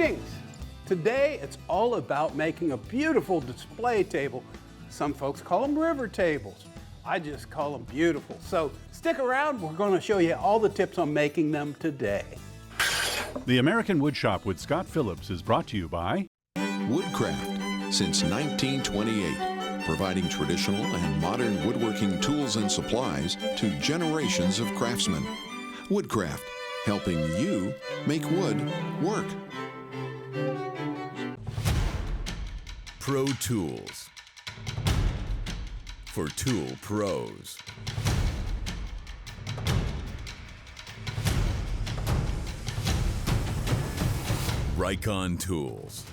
Greetings! Today it's all about making a beautiful display table. Some folks call them river tables. I just call them beautiful. So stick around, we're going to show you all the tips on making them today. The American Woodshop with Scott Phillips is brought to you by Woodcraft, since 1928, providing traditional and modern woodworking tools and supplies to generations of craftsmen. Woodcraft, helping you make wood work. Pro Tools, for tool pros. Rikon Tools.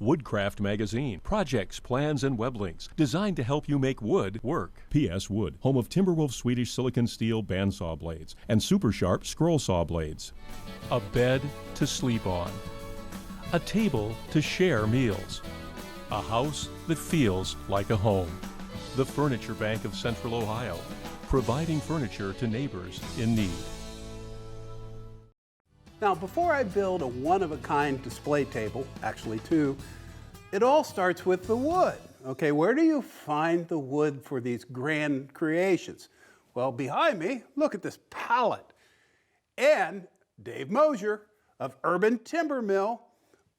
Woodcraft Magazine. Projects, plans, and web links designed to help you make wood work. P.S. Wood, home of Timberwolf Swedish silicon steel bandsaw blades and super sharp scroll saw blades. A bed to sleep on. A table to share meals. A house that feels like a home. The Furniture Bank of Central Ohio, providing furniture to neighbors in need. Now, before I build a one-of-a-kind display table, actually two, it all starts with the wood. Okay, where do you find the wood for these grand creations? Well, behind me, look at this pallet. And Dave Mosier of Urban Timber Mill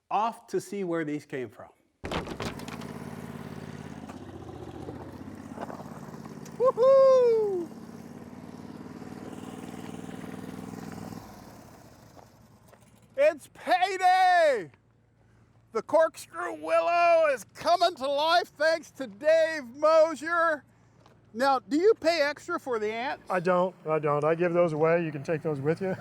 off to see where these came from. Woohoo! It's payday! The Corkscrew Willow is coming to life thanks to Dave Mosier. Now, do you pay extra for the ants? I don't. I give those away. You can take those with you.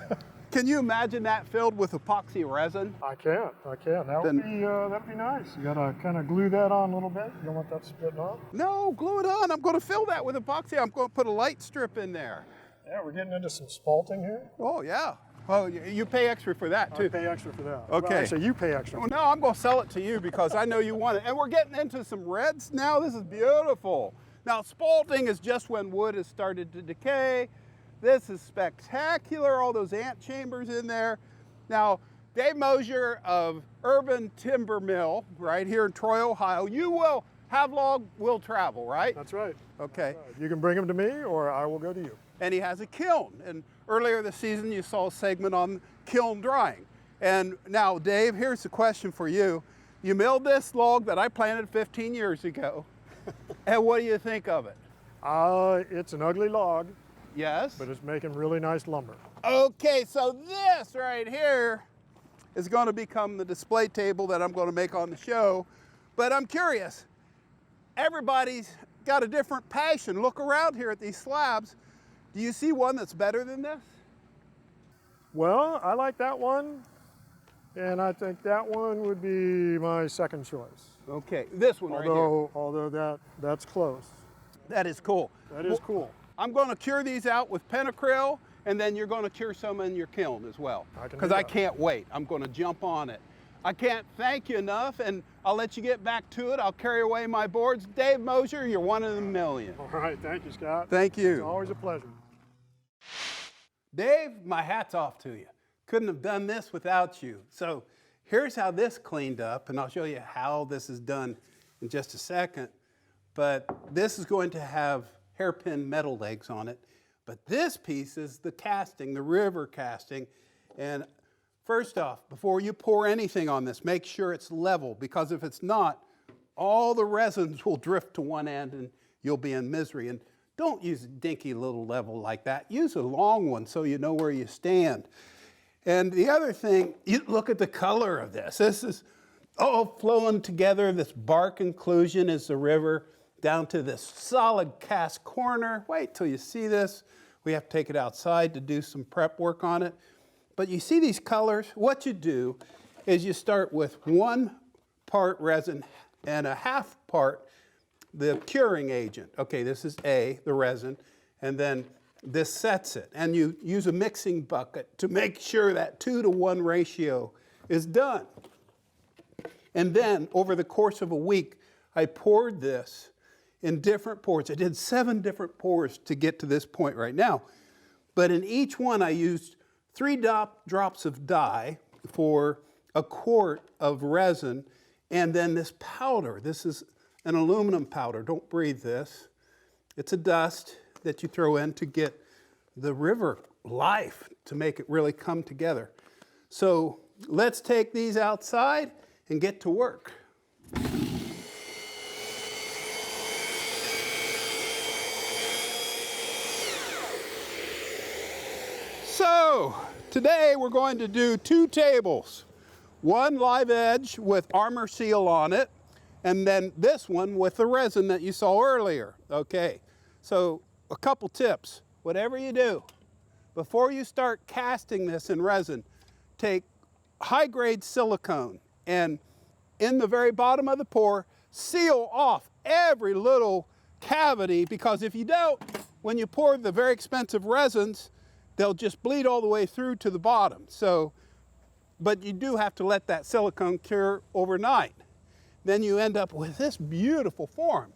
Can you imagine that filled with epoxy resin? I can. That'd be nice. You gotta kind of glue that on a little bit. You don't want that splitting off. No, glue it on. I'm going to fill that with epoxy. I'm going to put a light strip in there. Yeah, we're getting into some spalting here. Oh, yeah. Oh, you pay extra for that, too. I pay extra for that. Okay. Well, so you pay extra. Well, no, I'm going to sell it to you because I know you want it. And we're getting into some reds now. This is beautiful. Now, spalting is just when wood has started to decay. This is spectacular, all those ant chambers in there. Now, Dave Mosier of Urban Timber Mill, right here in Troy, Ohio, you will have log will travel, right? That's right. Okay. That's right. You can bring them to me or I will go to you. And he has a kiln. And earlier this season, you saw a segment on kiln drying. And now, Dave, here's the question for you. You milled this log that I planted 15 years ago. And what do you think of it? It's an ugly log. Yes. But it's making really nice lumber. Okay, so this right here is going to become the display table that I'm going to make on the show. But I'm curious, everybody's got a different passion. Look around here at these slabs. Do you see one that's better than this? Well, I like that one. And I think that one would be my second choice. Okay, this one right here. Although that's close. That is cool. That is cool. I'm going to cure these out with pentacryl, and then you're going to cure some in your kiln as well. Because I can't wait. I'm going to jump on it. I can't thank you enough, and I'll let you get back to it. I'll carry away my boards. Dave Mosier, you're one in a million. All right, thank you, Scott. Thank you. It's always a pleasure. Dave, my hat's off to you. Couldn't have done this without you. So here's how this cleaned up, and I'll show you how this is done in just a second. But this is going to have hairpin metal legs on it. But this piece is the casting, the river casting. And first off, before you pour anything on this, make sure it's level, because if it's not, all the resins will drift to one end and you'll be in misery. And don't use a dinky little level like that. Use a long one so you know where you stand. And the other thing, you look at the color of this. This is all flowing together. This bark inclusion is the river down to this solid cast corner. Wait till you see this. We have to take it outside to do some prep work on it. But you see these colors? What you do is you start with 1 part resin and a half part the curing agent. Okay, this is A, the resin, and then this sets it. And you use a mixing bucket to make sure that 2-to-1 ratio is done. And then over the course of a week, I poured this in different pours. I did 7 different pours to get to this point right now. But in each one, I used 3 drops of dye for a quart of resin, and then this powder. This is an aluminum powder. Don't breathe this. It's a dust that you throw in to get the river life, to make it really come together. So let's take these outside and get to work. So today we're going to do 2 tables. One live edge with armor seal on it, and then this one with the resin that you saw earlier. Okay, so a couple tips. Whatever you do, before you start casting this in resin, take high-grade silicone and in the very bottom of the pour, seal off every little cavity, because if you don't, when you pour the very expensive resins, they'll just bleed all the way through to the bottom. So, but you do have to let that silicone cure overnight. Then you end up with this beautiful form.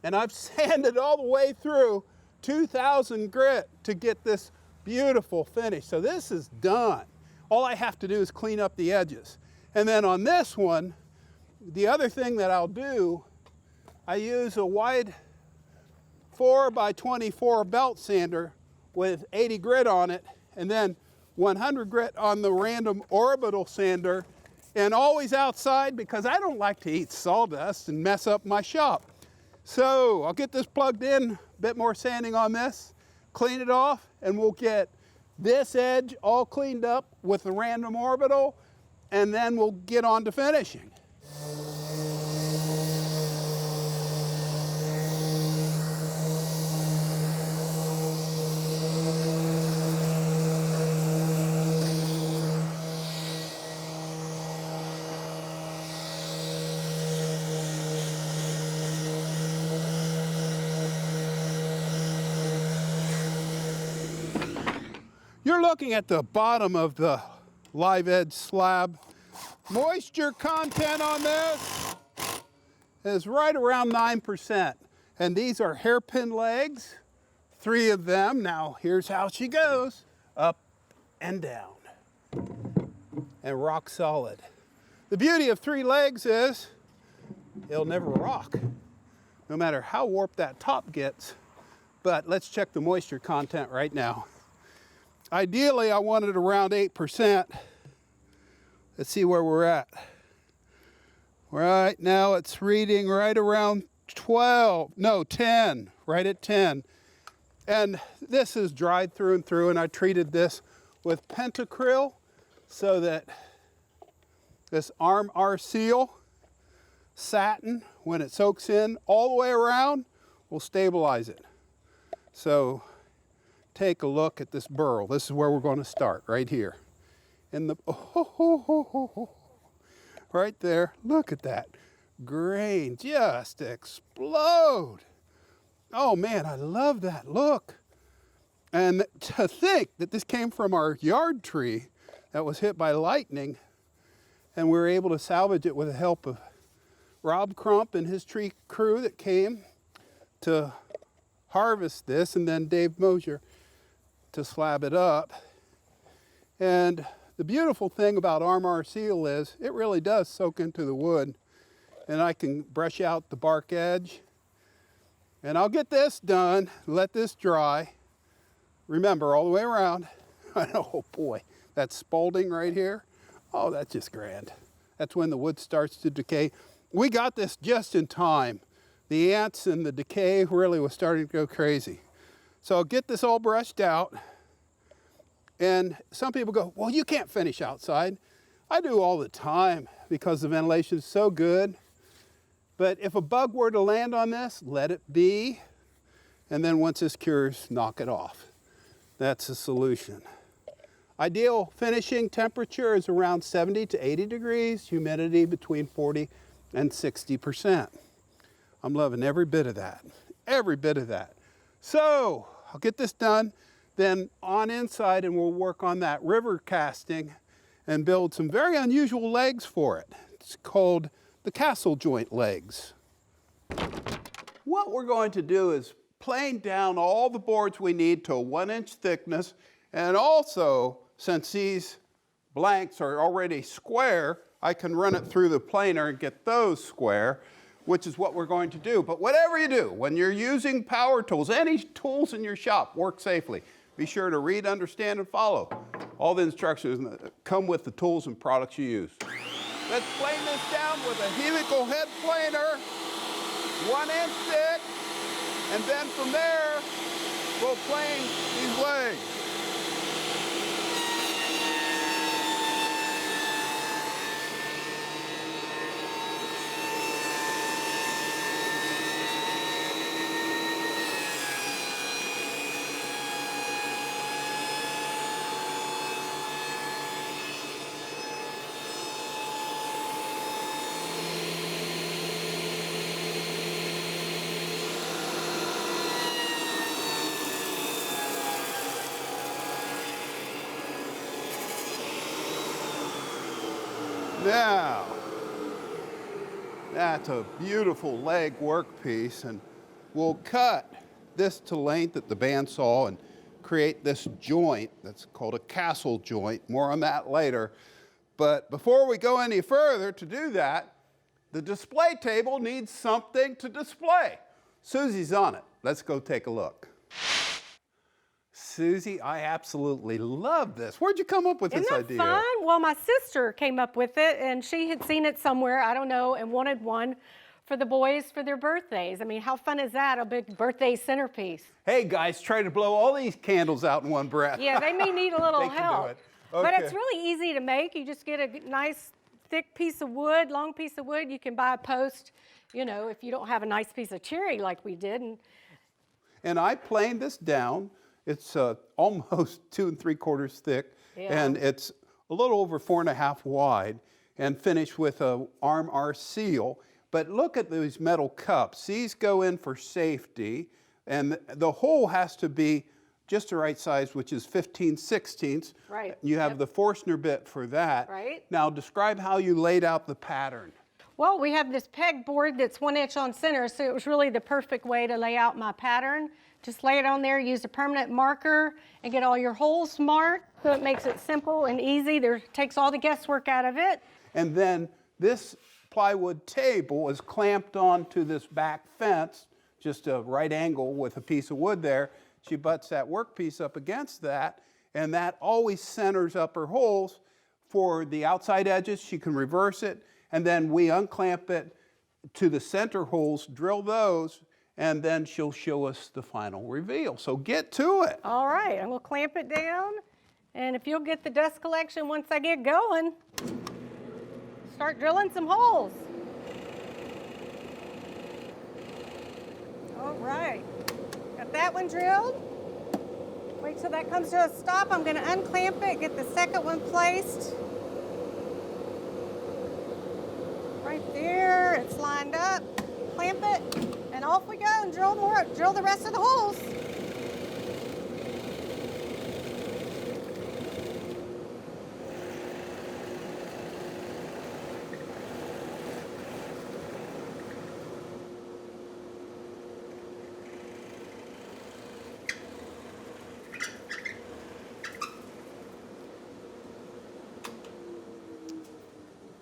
And I've sanded all the way through 2,000 grit to get this beautiful finish. So this is done. All I have to do is clean up the edges. And then on this one, the other thing that I'll do, I use a wide 4x24 belt sander with 80 grit on it, and then 100 grit on the random orbital sander, and always outside because I don't like to eat sawdust and mess up my shop. So I'll get this plugged in, a bit more sanding on this, clean it off, and we'll get this edge all cleaned up with the random orbital, and then we'll get on to finishing. You're looking at the bottom of the live edge slab. Moisture content on this is right around 9%. And these are hairpin legs, 3 of them. Now here's how she goes, up and down, and rock solid. The beauty of 3 legs is it'll never rock, no matter how warped that top gets. But let's check the moisture content right now. Ideally, I want it around 8%. Let's see where we're at. Right now, it's reading right around 10, right at 10. And this is dried through and through, and I treated this with pentacryl so that this arm R seal satin, when it soaks in all the way around, will stabilize it. So take a look at this burl. This is where we're going to start, right here. In the, right there, look at that. Grain just explode. Oh man, I love that look. And to think that this came from our yard tree that was hit by lightning, and we were able to salvage it with the help of Rob Crump and his tree crew that came to harvest this, and then Dave Mosier to slab it up. And the beautiful thing about Armor Seal is it really does soak into the wood, and I can brush out the bark edge. And I'll get this done, let this dry. Remember, all the way around. Oh boy, that spalding right here. Oh, that's just grand. That's when the wood starts to decay. We got this just in time. The ants and the decay really was starting to go crazy. So I'll get this all brushed out. And some people go, well, you can't finish outside. I do all the time because the ventilation is so good. But if a bug were to land on this, let it be. And then once this cures, knock it off. That's the solution. Ideal finishing temperature is around 70 to 80 degrees, humidity between 40 and 60%. I'm loving every bit of that, every bit of that. So I'll get this done, then on inside, and we'll work on that river casting and build some very unusual legs for it. It's called the castle joint legs. What we're going to do is plane down all the boards we need to a 1-inch thickness, and also, since these blanks are already square, I can run it through the planer and get those square, which is what we're going to do. But whatever you do, when you're using power tools, any tools in your shop, work safely. Be sure to read, understand, and follow all the instructions that come with the tools and products you use. Let's plane this down with a helical head planer, 1 inch thick, and then from there, we'll plane these legs. Now, that's a beautiful leg workpiece, and we'll cut this to length at the bandsaw and create this joint that's called a castle joint. More on that later. But before we go any further to do that, the display table needs something to display. Susie's on it. Let's go take a look. Susie, I absolutely love this. Where'd you come up with this idea? Isn't that fun? Well, my sister came up with it, and she had seen it somewhere, I don't know, and wanted one for the boys for their birthdays. I mean, how fun is that, a big birthday centerpiece? Hey, guys, try to blow all these candles out in one breath. Yeah, they may need a little They can do help. it. But Okay. it's really easy to make. You just get a nice, thick piece of wood, long piece of wood. You can buy a post, you know, if you don't have a nice piece of cherry like we did. And I planed this down. It's almost 2 3/4 thick, Yeah. and it's a little over 4 1/2 wide, and finished with a arm R seal. But look at these metal cups. These go in for safety, and the hole has to be just the right size, which is 15/16. Right. You have Yep. the Forstner bit for that. Right. Now describe how you laid out the pattern. Well, we have this peg board that's 1 inch on center, so it was really the perfect way to lay out my pattern. Just lay it on there, use a permanent marker, and get all your holes marked, so it makes it simple and easy. Takes all the guesswork out of it. And then this plywood table is clamped onto this back fence, just a right angle with a piece of wood there. She butts that workpiece up against that, and that always centers up her holes. For the outside edges, she can reverse it, and then we unclamp it to the center holes, drill those, and then she'll show us the final reveal. So get to it. All right, and we'll clamp it down. And if you'll get the dust collection once I get going, start drilling some holes. All right, got that one drilled. Wait till that comes to a stop. I'm gonna unclamp it, get the second one placed. Right there, it's lined up. Clamp it, and off we go and drill the rest of the holes.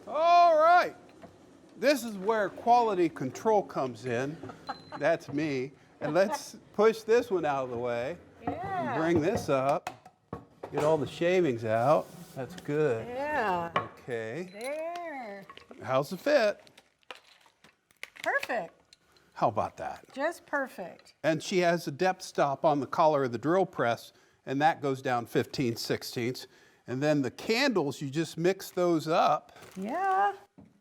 All right. This is where quality control comes in. That's me. And let's push this one out of the way. Yeah. Bring this up. Get all the shavings out. That's good. Yeah. Okay. There. How's the fit? Perfect. How about that? Just perfect. And she has a depth stop on the collar of the drill press, and that goes down 15/16. And then the candles, you just mix those up. Yeah.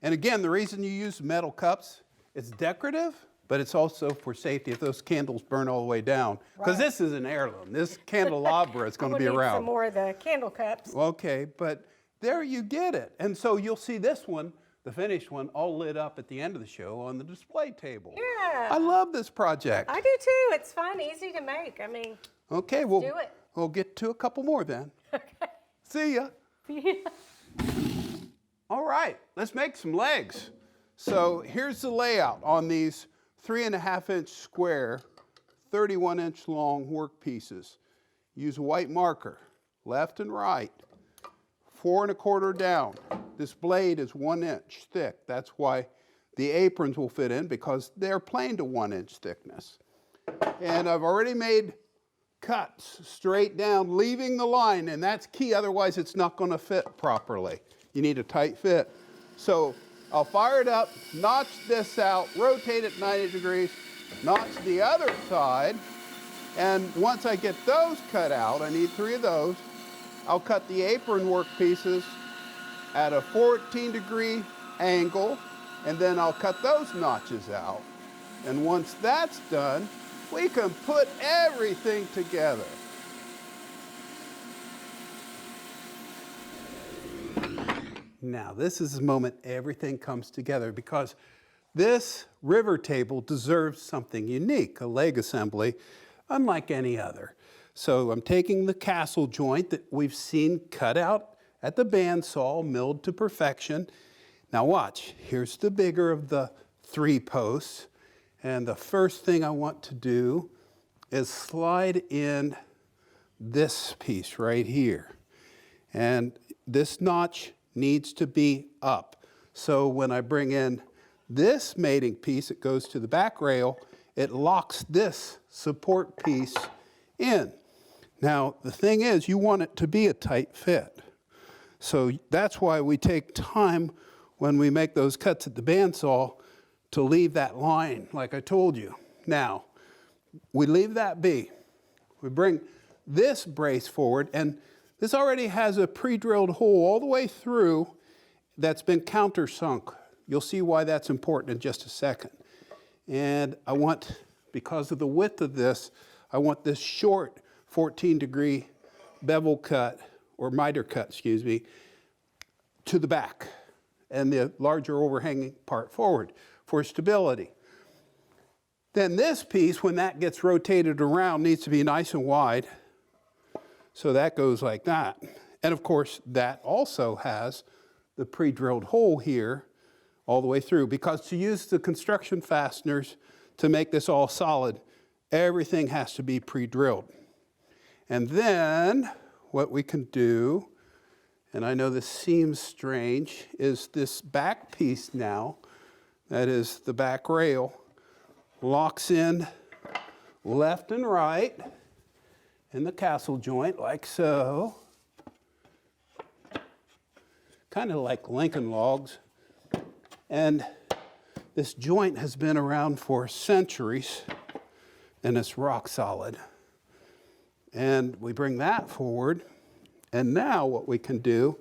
And again, the reason you use metal cups, it's decorative, but it's also for safety if those candles burn all the way down. Because Right. this is an heirloom. This candelabra is going to be We'll need around. some more of the candle cups. Okay, but there you get it. And so you'll see this one, the finished one, all lit up at the end of the show on the display table. Yeah. I love this project. I do too. It's fun, easy to make. I mean, Okay, do it. we'll get to a couple more then. See ya. All right, let's make some legs. So here's the layout on these 3.5 inch square, 31 inch long work pieces. Use a white marker, left and right. 4 1/4 down. This blade is 1 inch thick. That's why the aprons will fit in, because they're planed to 1 inch thickness. And I've already made cuts straight down, leaving the line, and that's key, otherwise it's not going to fit properly. You need a tight fit. So I'll fire it up, notch this out, rotate it 90 degrees, notch the other side, and once I get those cut out, I need 3 of those, I'll cut the apron work pieces at a 14-degree angle, and then I'll cut those notches out. And once that's done, we can put everything together. Now, this is the moment everything comes together, because this river table deserves something unique, a leg assembly, unlike any other. So I'm taking the castle joint that we've seen cut out at the bandsaw, milled to perfection. Now watch, here's the bigger of the 3 posts. And the first thing I want to do is slide in this piece right here. And this notch needs to be up. So when I bring in this mating piece, it goes to the back rail, it locks this support piece in. Now, the thing is, you want it to be a tight fit. So that's why we take time when we make those cuts at the bandsaw to leave that line, like I told you. Now, we leave that be. We bring this brace forward, and this already has a pre-drilled hole all the way through that's been countersunk. You'll see why that's important in just a second. And I want, because of the width of this, I want this short 14-degree bevel cut, or miter cut, excuse me, to the back, and the larger overhanging part forward for stability. Then this piece, when that gets rotated around, needs to be nice and wide. So that goes like that. And of course, that also has the pre-drilled hole here all the way through, because to use the construction fasteners to make this all solid, everything has to be pre-drilled. And then what we can do, and I know this seems strange, is this back piece now, that is the back rail, locks in left and right in the castle joint, like so. Kind of like Lincoln logs. And this joint has been around for centuries, and it's rock solid. And we bring that forward, and now what we can do,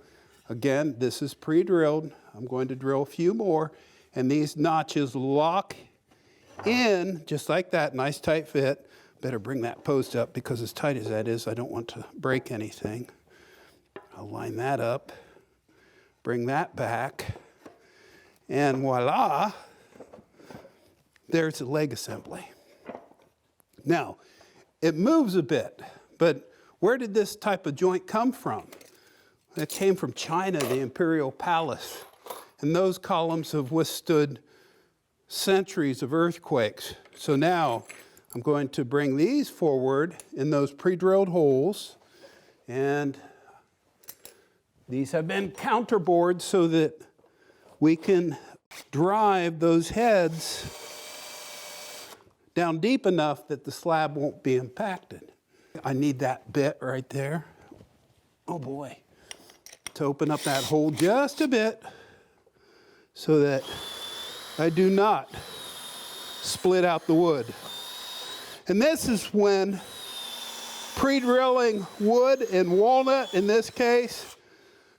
again, this is pre-drilled. I'm going to drill a few more, and these notches lock in just like that, nice tight fit. Better bring that post up, because as tight as that is, I don't want to break anything. I'll line that up, bring that back, and voila, there's a leg assembly. Now, it moves a bit, but where did this type of joint come from? It came from China, the Imperial Palace. And those columns have withstood centuries of earthquakes. So now I'm going to bring these forward in those pre-drilled holes. And these have been counterbored so that we can drive those heads down deep enough that the slab won't be impacted. I need that bit right there. Oh boy. To open up that hole just a bit so that I do not split out the wood. And this is when pre-drilling wood and walnut, in this case,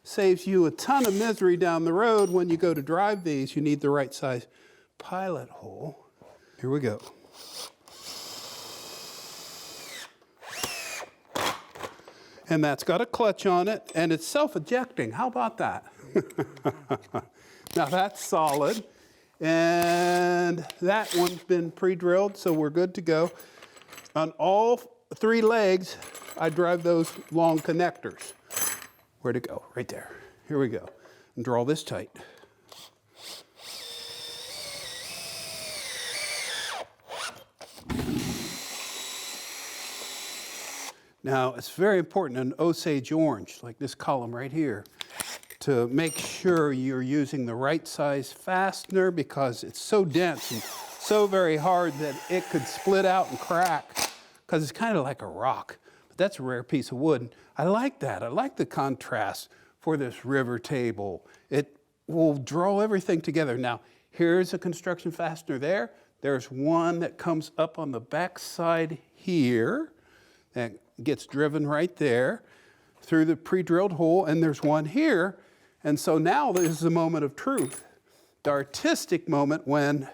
saves you a ton of misery down the road. When you go to drive these, you need the right size pilot hole. Here we go. And that's got a clutch on it, and it's self-ejecting. How about that? Now that's solid. And that one's been pre-drilled, so we're good to go. On all 3 legs, I drive those long connectors. Where to go? Right there. Here we go. And draw this tight. Now, it's very important, an Osage orange, like this column right here, to make sure you're using the right size fastener because it's so dense and so very hard that it could split out and crack because it's kind of like a rock. But that's a rare piece of wood. I like that. I like the contrast for this river table. It will draw everything together. Now, here's a construction fastener there. There's one that comes up on the back side here that gets driven right there through the pre-drilled hole, and there's one here. And so now this is the moment of truth, the artistic moment when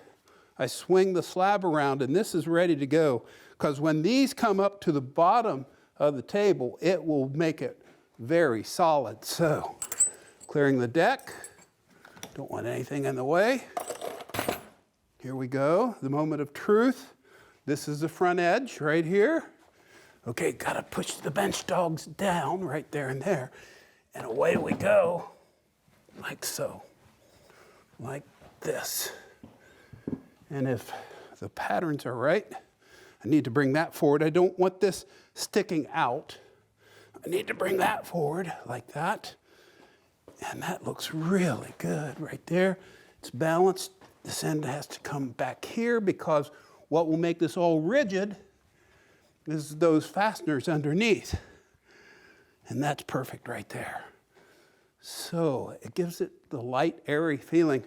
I swing the slab around and this is ready to go. Because when these come up to the bottom of the table, it will make it very solid. So, clearing the deck, don't want anything in the way. Here we go, the moment of truth. This is the front edge right here. Okay, gotta push the bench dogs down right there and there. And away we go, like so, like this. And if the patterns are right, I need to bring that forward. I don't want this sticking out. I need to bring that forward like that. And that looks really good right there. It's balanced. This end has to come back here because what will make this all rigid is those fasteners underneath. And that's perfect right there. So it gives it the light, airy feeling,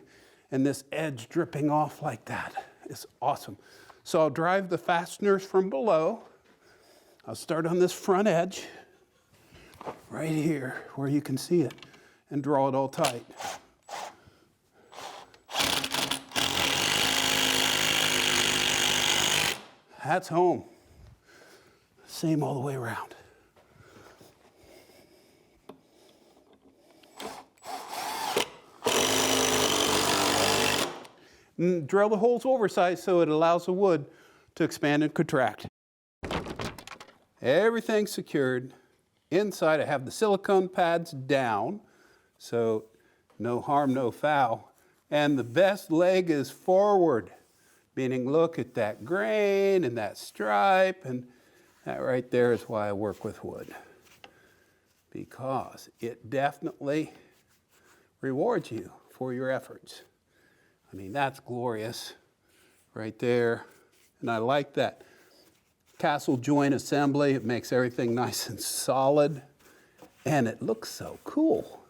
and this edge dripping off like that is awesome. So I'll drive the fasteners from below. I'll start on this front edge, right here where you can see it, and draw it all tight. That's home. Same all the way around. And drill the holes oversized so it allows the wood to expand and contract. Everything's secured. Inside I have the silicone pads down, so no harm, no foul. And the best leg is forward, meaning look at that grain and that stripe, and that right there is why I work with wood, because it definitely rewards you for your efforts. I mean, that's glorious right there. And I like that castle joint assembly. It makes everything nice and solid. And it looks so cool.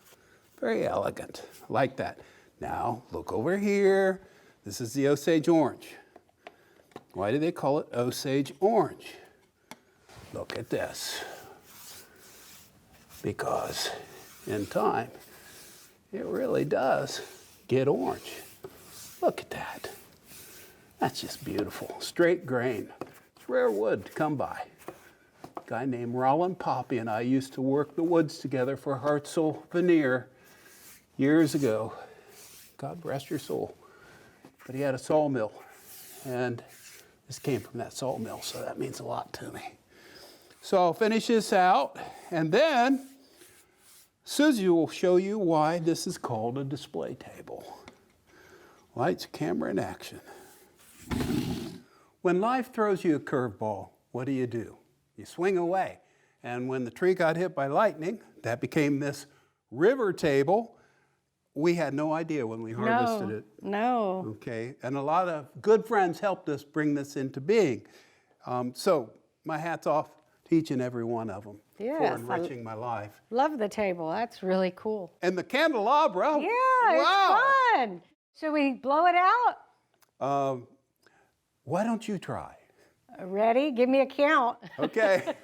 Very elegant. I like that. Now, look over here. This is the Osage orange. Why do they call it Osage orange? Look at this. Because in time, it really does get orange. Look at that. That's just beautiful. Straight grain. It's rare wood to come by. A guy named Roland Poppy and I used to work the woods together for Hartzell Veneer years ago. God rest your soul. But he had a sawmill, and this came from that sawmill, so that means a lot to me. So I'll finish this out, and then Susie will show you why this is called a display table. Lights, camera, and action. When life throws you a curveball, what do? You swing away. And when the tree got hit by lightning, that became this river table. We had no idea when we harvested it. No. Okay, and a lot of good friends helped us bring this into being. So my hat's off to each and every one of them for enriching my life. Love the table. That's really cool. And the candelabra. Yeah, wow. It's fun. Should we blow it out? Why don't you try? Ready? Give me a count. Okay.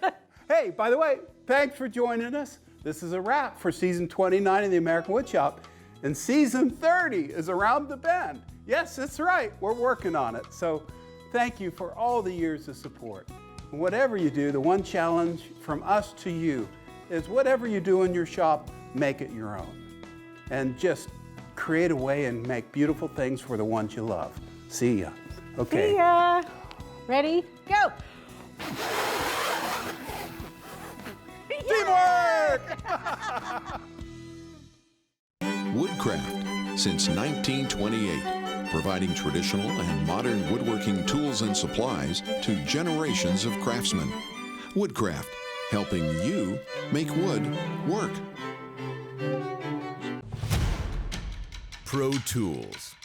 Hey, by the way, thanks for joining us. This is a wrap for season 29 of the American Woodshop. And season 30 is around the bend. Yes, that's right. We're working on it. So thank you for all the years of support. And whatever you do, the one challenge from us to you is whatever you do in your shop, make it your own. And just create a way and make beautiful things for the ones you love. See ya. Okay. See ya. Ready? Go. Teamwork! Woodcraft, since 1928, providing traditional and modern woodworking tools and supplies to generations of craftsmen. Woodcraft, helping you make wood work. Pro Tools.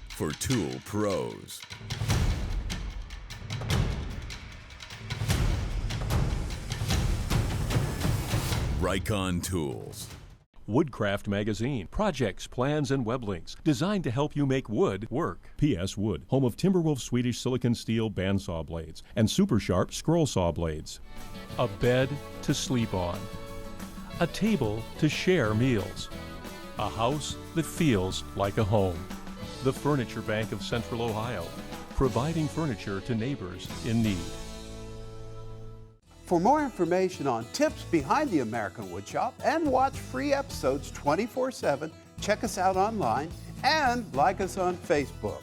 For tool pros. Rikon Tools. Woodcraft Magazine. Projects, plans, and web links designed to help you make wood work. PS Wood, home of Timberwolf Swedish silicon steel bandsaw blades and super sharp scroll saw blades. A bed to sleep on. A table to share meals. A house that feels like a home. The Furniture Bank of Central Ohio, providing furniture to neighbors in need. For more information on tips behind the American Woodshop and watch free episodes 24/7, check us out online and like us on Facebook.